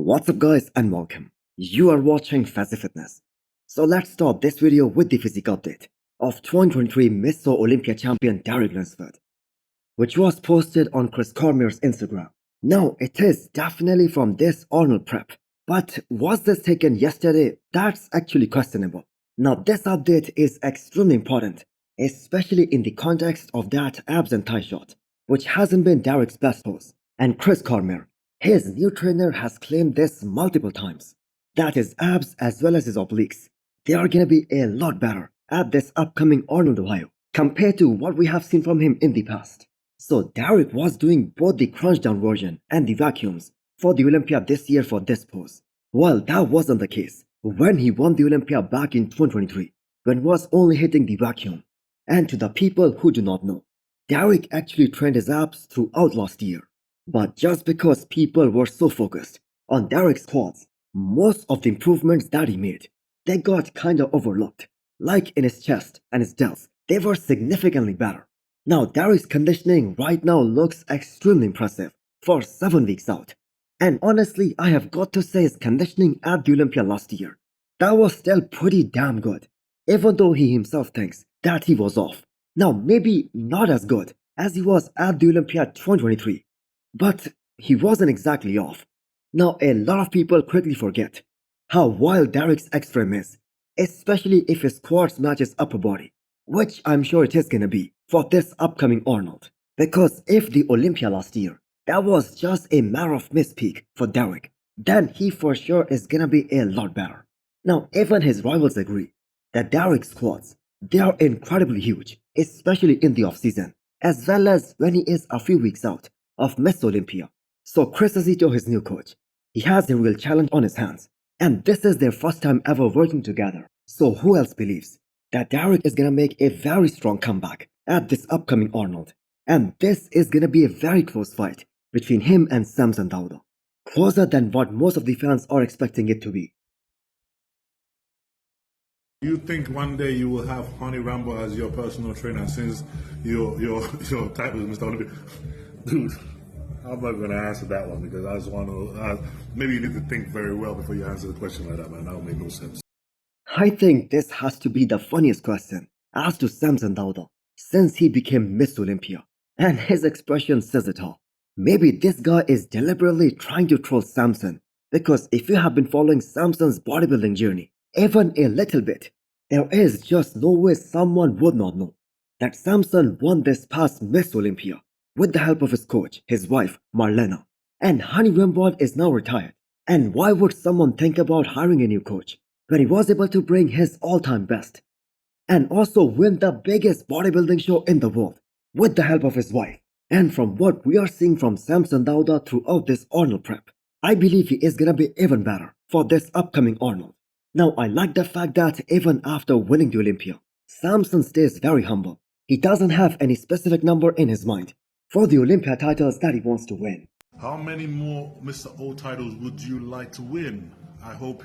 What's up guys and welcome. You are watching Fazi Fitness. So let's start this video with the physique update of 2023 Mr. Olympia champion Derek Lunsford, which was posted on Chris Cormier's Instagram. Now it is definitely from this Arnold prep, but was this taken yesterday? That's actually questionable. Now this update is extremely important, especially in the context of that abs and thigh shot, which hasn't been Derek's best pose. And Chris Cormier, his new trainer, has claimed this multiple times, that his abs as well as his obliques, they are gonna be a lot better at this upcoming Arnold, Ohio, compared to what we have seen from him in the past. So Derek was doing both the crunch down version and the vacuums for the Olympia this year for this pose. Well, that wasn't the case when he won the Olympia back in 2023, when he was only hitting the vacuum. And to the people who do not know, Derek actually trained his abs throughout last year. But just because people were so focused on Derek's quads, most of the improvements that he made, they got kinda overlooked. Like in his chest and his delts, they were significantly better. Now Derek's conditioning right now looks extremely impressive for 7 weeks out. And honestly, I have got to say his conditioning at the Olympia last year, that was still pretty damn good, even though he himself thinks that he was off. Now maybe not as good as he was at the Olympia 2023, but he wasn't exactly off. Now a lot of people quickly forget how wild Derek's X-frame is, especially if his quads match his upper body, which I'm sure it is gonna be for this upcoming Arnold. Because if the Olympia last year, that was just a matter of misspeak for Derek, then he for sure is gonna be a lot better. Now even his rivals agree that Derek's quads, they are incredibly huge, especially in the off-season, as well as when he is a few weeks out of Miss Olympia. So Chris Azito, his new coach, he has a real challenge on his hands, and this is their first time ever working together. So who else believes that Derek is gonna make a very strong comeback at this upcoming Arnold? And this is gonna be a very close fight between him and Samson Dauda, closer than what most of the fans are expecting it to be. You think one day you will have Honey Rambo as your personal trainer since your title is Mr. Olympia? Dude, I'm not going to answer that one because I just want to, maybe you need to think very well before you answer the question like that, man. That would make no sense. I think this has to be the funniest question asked to Samson Dauda since he became Miss Olympia, and his expression says it all. Maybe this guy is deliberately trying to troll Samson, because if you have been following Samson's bodybuilding journey even a little bit, there is just no way someone would not know that Samson won this past Miss Olympia with the help of his coach, his wife, Marlena. And Honey Rambo is now retired. And why would someone think about hiring a new coach when he was able to bring his all-time best and also win the biggest bodybuilding show in the world with the help of his wife? And from what we are seeing from Samson Dauda throughout this Arnold prep, I believe he is gonna be even better for this upcoming Arnold. Now I like the fact that even after winning the Olympia, Samson stays very humble. He doesn't have any specific number in his mind for the Olympia titles that he wants to win. How many more Mr. O titles would you like to win? I hope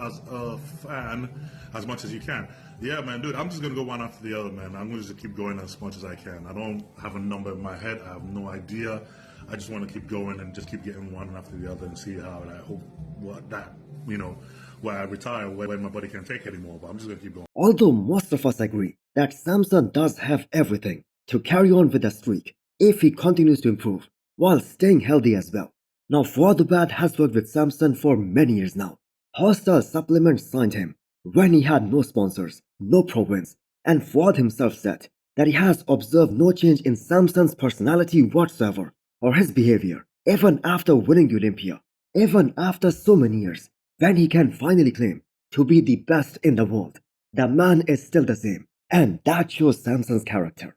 as a fan, as much as you can. Yeah, man, dude, I'm just going to go one after the other, man. I'm going to just keep going as much as I can. I don't have a number in my head. I have no idea. I just want to keep going and just keep getting one after the other and see how, and I hope where I retire, where my body can't take anymore, but I'm just going to keep going. Although most of us agree that Samson does have everything to carry on with the streak if he continues to improve while staying healthy as well. Now Fuad Ubad has worked with Samson for many years now. Hostile Supplements signed him when he had no sponsors, no pro wins, and Fuad himself said that he has observed no change in Samson's personality whatsoever or his behavior, even after winning the Olympia, even after so many years, when he can finally claim to be the best in the world. The man is still the same, and that shows Samson's character.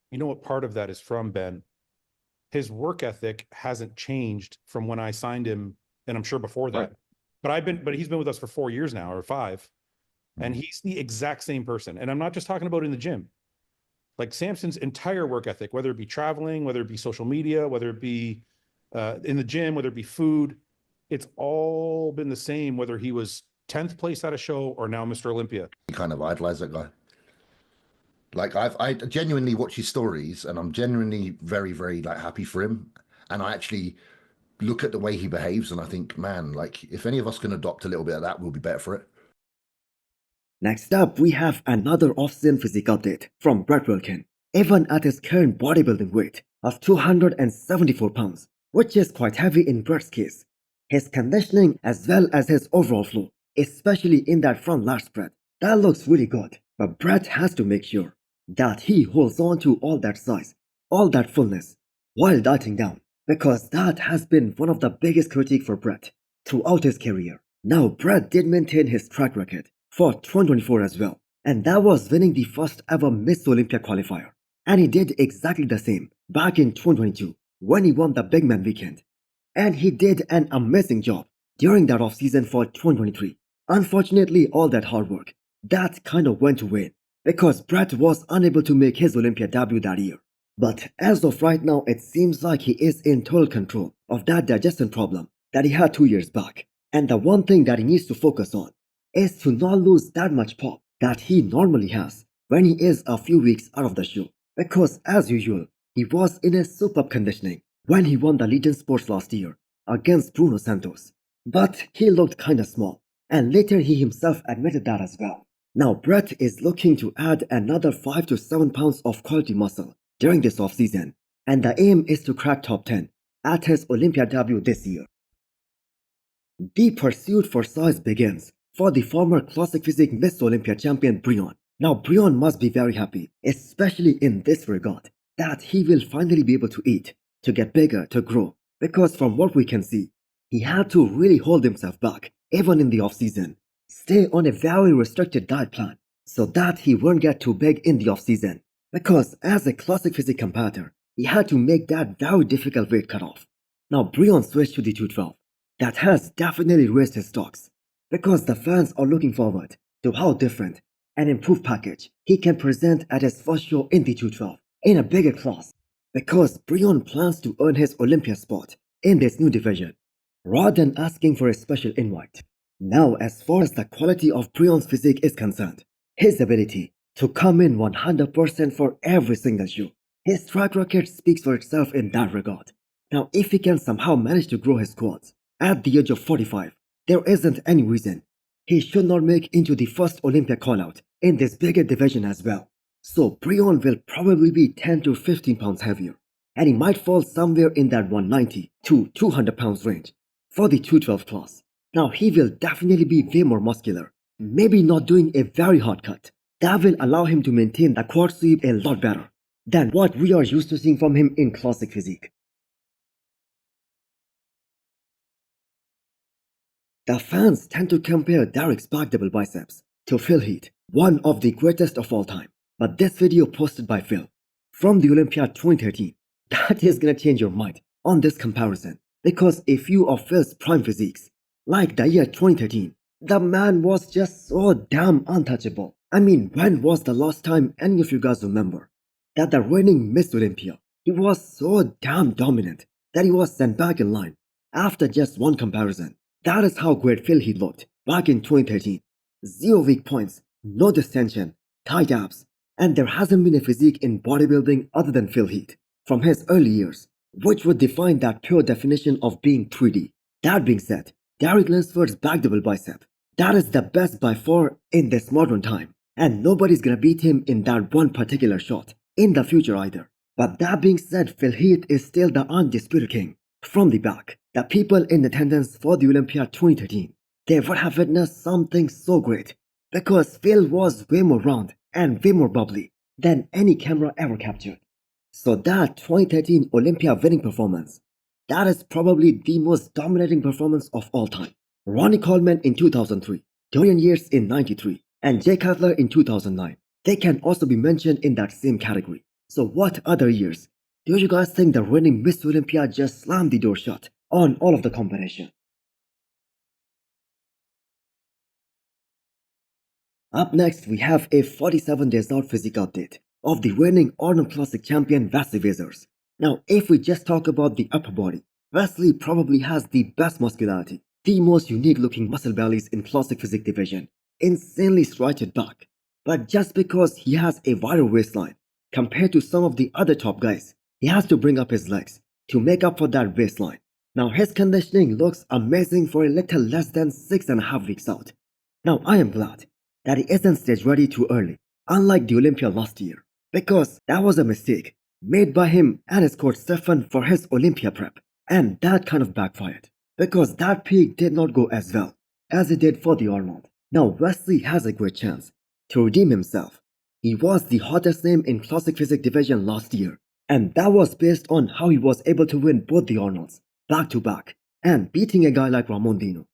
You know what part of that is from, Ben? His work ethic hasn't changed from when I signed him, and I'm sure before that. Right. But he's been with us for 4 years now, or 5, and he's the exact same person. And I'm not just talking about in the gym. Like Samson's entire work ethic, whether it be traveling, whether it be social media, whether it be in the gym, whether it be food, it's all been the same, whether he was 10th place at a show or now Mr. Olympia. You kind of idolize that guy. Like I genuinely watch his stories, and I'm genuinely very, very like happy for him. And I actually look at the way he behaves and I think, man, like if any of us can adopt a little bit of that, we'll be better for it. Next up, we have another off-season physique update from Breon. Even at his current bodybuilding weight of 274 pounds, which is quite heavy in Brett's case, his conditioning as well as his overall flow, especially in that front lat spread, that looks really good. But Brett has to make sure that he holds on to all that size, all that fullness, while dieting down, because that has been one of the biggest critiques for Brett throughout his career. Now, Brett did maintain his track record for 2024 as well, and that was winning the first ever Miss Olympia qualifier. And he did exactly the same back in 2022 when he won the Big Man weekend. And he did an amazing job during that off-season for 2023. Unfortunately, all that hard work, that kind of went to waste because Brett was unable to make his Olympia debut that year. But as of right now, it seems like he is in total control of that digestion problem that he had 2 years back. And the one thing that he needs to focus on is to not lose that much pop that he normally has when he is a few weeks out of the show. Because as usual, he was in a superb conditioning when he won the Legion Sports last year against Bruno Santos. But he looked kinda small, and later he himself admitted that as well. Now Brett is looking to add another 5 to 7 pounds of quality muscle during this off-season, and the aim is to crack top 10 at his Olympia debut this year. The pursuit for size begins for the former Classic Physique Miss Olympia champion Breon. Now Breon must be very happy, especially in this regard, that he will finally be able to eat, to get bigger, to grow, because from what we can see, he had to really hold himself back, even in the off-season, stay on a very restricted diet plan, so that he won't get too big in the off-season, because as a Classic Physique competitor, he had to make that very difficult weight cutoff. Now Breon switched to the 212. That has definitely raised his stocks, because the fans are looking forward to how different an improved package he can present at his first show in the 212 in a bigger class, because Breon plans to earn his Olympia spot in this new division rather than asking for a special invite. Now, as far as the quality of Breon's physique is concerned, his ability to come in 100% for every single show, his track record speaks for itself in that regard. Now, if he can somehow manage to grow his quads at the age of 45, there isn't any reason he should not make into the first Olympia callout in this bigger division as well. So Breon will probably be 10 to 15 pounds heavier, and he might fall somewhere in that 190 to 200 pounds range for the 212 class. Now he will definitely be way more muscular, maybe not doing a very hard cut. That will allow him to maintain the quad sweep a lot better than what we are used to seeing from him in Classic Physique. The fans tend to compare Derek's back double biceps to Phil Heath, one of the greatest of all time. But this video posted by Phil from the Olympiad 2013, that is gonna change your mind on this comparison. Because a few of Phil's prime physiques, like the year 2013, the man was just so damn untouchable. I mean, when was the last time any of you guys remember that the reigning Miss Olympia, he was so damn dominant that he was sent back in line after just one comparison? That is how great Phil Heath looked back in 2013. 0 weak points, no distension, tight abs, and there hasn't been a physique in bodybuilding other than Phil Heath from his early years, which would define that pure definition of being 3D. That being said, Derek Lunsford's back double bicep, that is the best by far in this modern time, and nobody's gonna beat him in that one particular shot in the future either. But that being said, Phil Heath is still the undisputed king. From the back, the people in attendance for the Olympia 2013, they would have witnessed something so great, because Phil was way more round and way more bubbly than any camera ever captured. So that 2013 Olympia winning performance, that is probably the most dominating performance of all time. Ronnie Coleman in 2003, Dorian Yates in 93, and Jay Cutler in 2009, they can also be mentioned in that same category. So what other years do you guys think the reigning Miss Olympia just slammed the door shut on all of the competition? Up next, we have a 47 days out physique update of the reigning Arnold Classic champion Wesley. Now, if we just talk about the upper body, Wesley probably has the best muscularity, the most unique looking muscle bellies in Classic Physique division, insanely striated back. But just because he has a wider waistline compared to some of the other top guys, he has to bring up his legs to make up for that waistline. Now his conditioning looks amazing for a little less than 6.5 weeks out. Now I am glad that he isn't stage ready too early, unlike the Olympia last year, because that was a mistake made by him and his coach Stefan for his Olympia prep, and that kind of backfired, because that peak did not go as well as it did for the Arnold. Now Wesley has a great chance to redeem himself. He was the hottest name in Classic Physique division last year, and that was based on how he was able to win both the Arnolds back to back and beating a guy like Ramondino.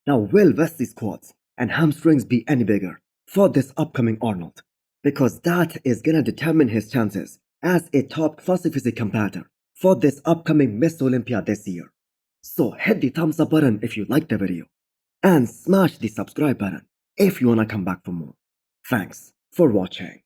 Now will Wesley's quads and hamstrings be any bigger for this upcoming Arnold? Because that is gonna determine his chances as a top Classic Physique competitor for this upcoming Miss Olympia this year. So hit the thumbs up button if you liked the video and smash the subscribe button if you wanna come back for more. Thanks for watching.